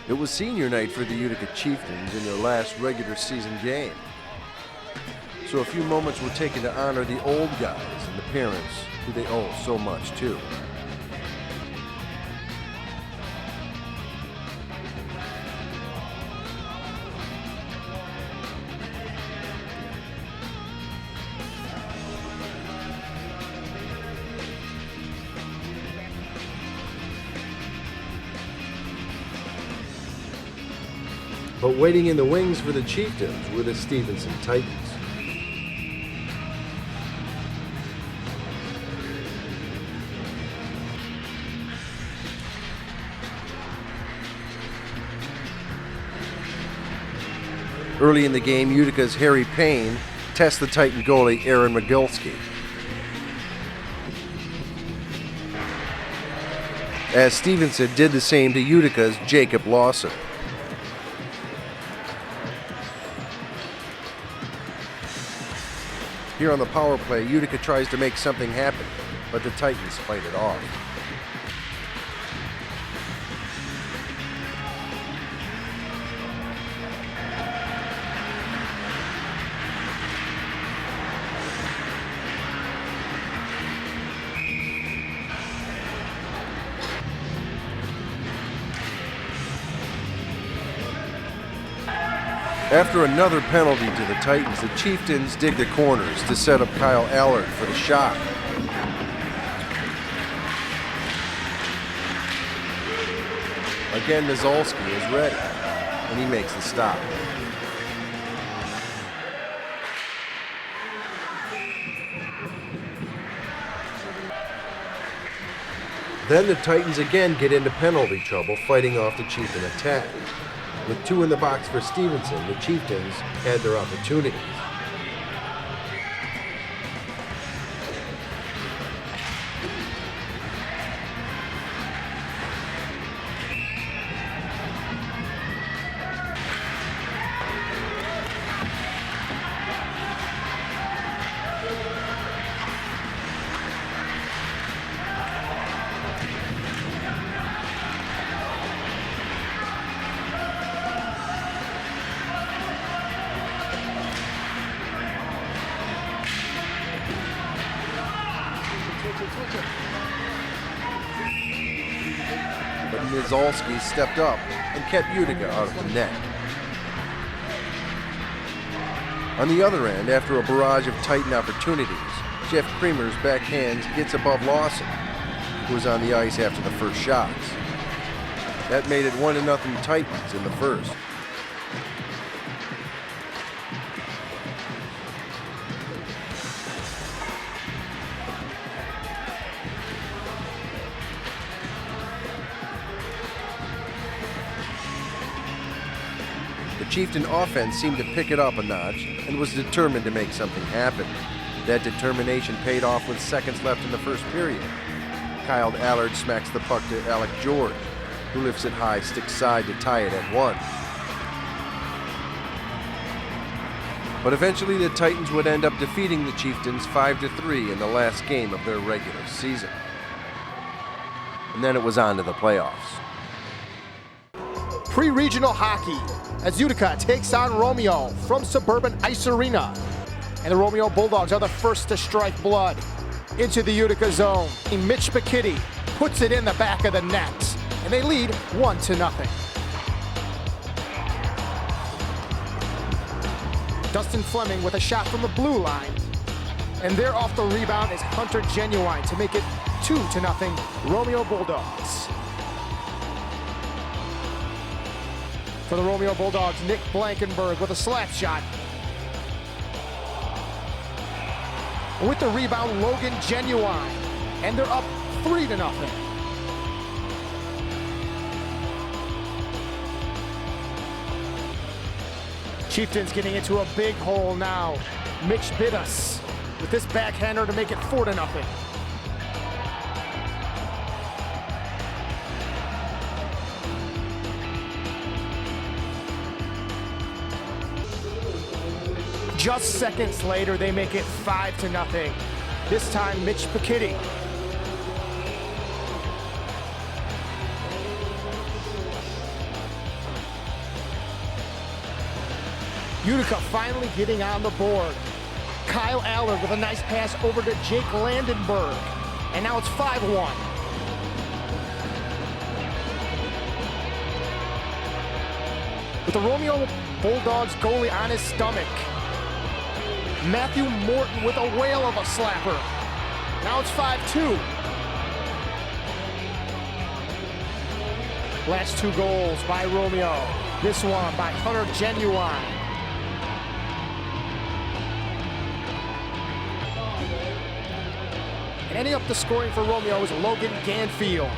It was senior night for the Utica Chieftains in their last regular season game. So a few moments were taken to honor the old guys and the parents who they owe so much to. But waiting in the wings for the Chieftains were the Stevenson Titans. Early in the game, Utica's Harry Payne tests the Titan goalie Aaron Mogilski. As Stevenson did the same to Utica's Jacob Lawson. Here on the power play, Utica tries to make something happen, but the Titans fight it off. After another penalty to the Titans, the Chieftains dig the corners to set up Kyle Allard for the shot. Again, Nizolski is ready, and he makes the stop. Then the Titans again get into penalty trouble, fighting off the Chieftain attack. With two in the box for Stevenson, the Chieftains had their opportunities. But Nizolski stepped up and kept Utica out of the net. On the other end, after a barrage of Titan opportunities, Jeff Creamer's backhand gets above Lawson, who was on the ice after the first shots. That made it 1-0 Titans in the first. The Chieftain offense seemed to pick it up a notch and was determined to make something happen. That determination paid off with seconds left in the first period. Kyle Allard smacks the puck to Alec George, who lifts it high, stick side to tie it at 1. But eventually the Titans would end up defeating the Chieftains 5-3 in the last game of their regular season. And then it was on to the playoffs. Pre-regional hockey as Utica takes on Romeo from suburban Ice Arena. And the Romeo Bulldogs are the first to strike blood into the Utica zone. Mitch McKitty puts it in the back of the net, and they lead 1-0. Dustin Fleming with a shot from the blue line. And there off the rebound is Hunter Genuine to make it 2-0 Romeo Bulldogs. For the Romeo Bulldogs, Nick Blankenberg with a slap shot. With the rebound, Logan Genuine. And they're up 3-0. Chieftains getting into a big hole now. Mitch Bidas with this backhander to make it 4-0. Just seconds later, they make it 5-0. This time, Mitch McKitty. Utica finally getting on the board. Kyle Allard with a nice pass over to Jake Landenberg. And now it's 5-1. With the Romeo Bulldogs goalie on his stomach. Matthew Morton with a whale of a slapper. Now it's 5-2. Last 2 goals by Romeo. This one by Hunter Genuine. And ending up the scoring for Romeo is Logan Ganfield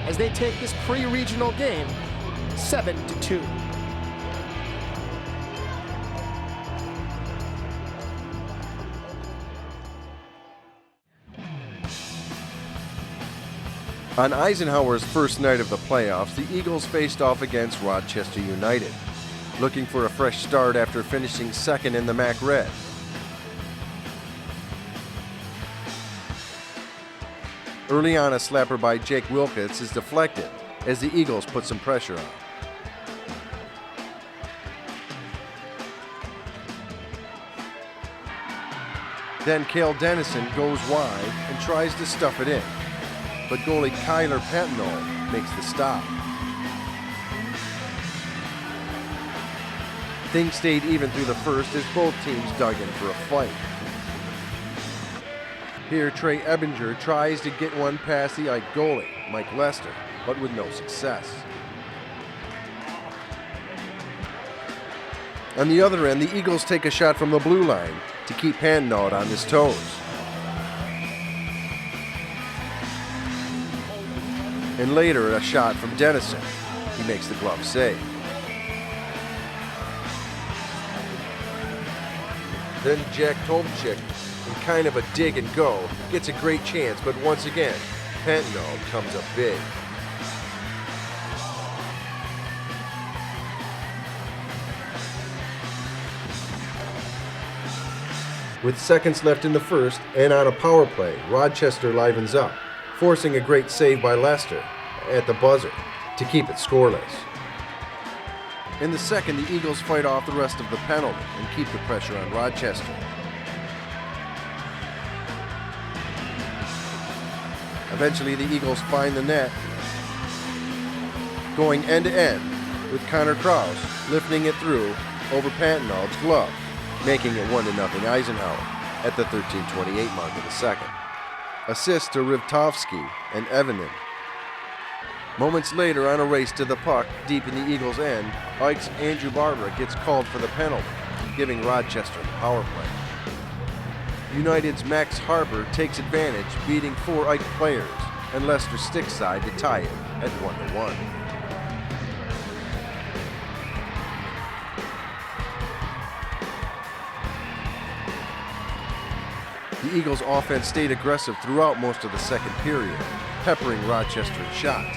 as they take this pre-regional game 7-2. On Eisenhower's first night of the playoffs, the Eagles faced off against Rochester United, looking for a fresh start after finishing second in the MAC Red. Early on, a slapper by Jake Wilkins is deflected as the Eagles put some pressure on. Then Cale Dennison goes wide and tries to stuff it in, but goalie Kyler Patnall makes the stop. Things stayed even through the first as both teams dug in for a fight. Here, Trey Ebinger tries to get one past the Ike goalie, Mike Lester, but with no success. On the other end, the Eagles take a shot from the blue line to keep Patnall on his toes. And later, a shot from Dennison. He makes the glove save. Then Jack Tomczyk, in kind of a dig and go, gets a great chance, but once again, Patnall comes up big. With seconds left in the first and on a power play, Rochester livens up, forcing a great save by Lester at the buzzer to keep it scoreless. In the second, the Eagles fight off the rest of the penalty and keep the pressure on Rochester. Eventually, the Eagles find the net, going end to end with Connor Kraus lifting it through over Patnall's glove, making it 1-0 Eisenhower at the 13:28 mark of the second. Assists to Rivtovsky and Evanen. Moments later, on a race to the puck deep in the Eagles' end, Ike's Andrew Barbara gets called for the penalty, giving Rochester the power play. United's Max Harper takes advantage, beating 4 Ike players, and Lester sticks side to tie it at 1-1. The Eagles' offense stayed aggressive throughout most of the second period, peppering Rochester's shots.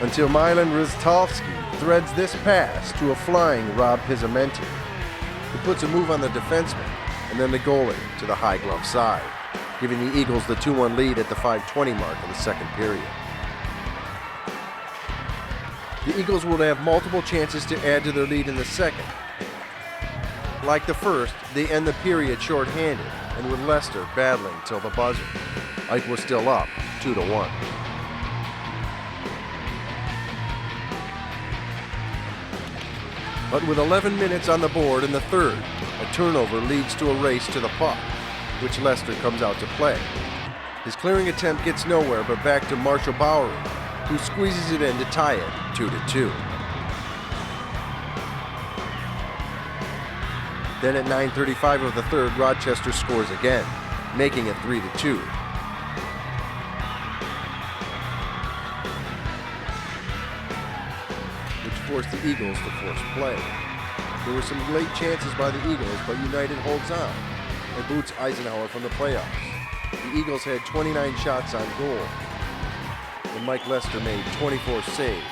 Until Milan Rivtovsky threads this pass to a flying Rob Pizzamenti, who puts a move on the defenseman and then the goalie to the high glove side, giving the Eagles the 2-1 lead at the 5:20 mark of the second period. The Eagles would have multiple chances to add to their lead in the second. Like the first, they end the period shorthanded and with Lester battling till the buzzer. Ike was still up 2-1. But with 11 minutes on the board in the third, a turnover leads to a race to the puck, which Lester comes out to play. His clearing attempt gets nowhere but back to Marshall Bowery, who squeezes it in to tie it 2-2. Then at 9:35 of the third, Rochester scores again, making it 3-2. Which forced the Eagles to force play. There were some late chances by the Eagles, but United holds on and boots Eisenhower from the playoffs. The Eagles had 29 shots on goal, and Mike Lester made 24 saves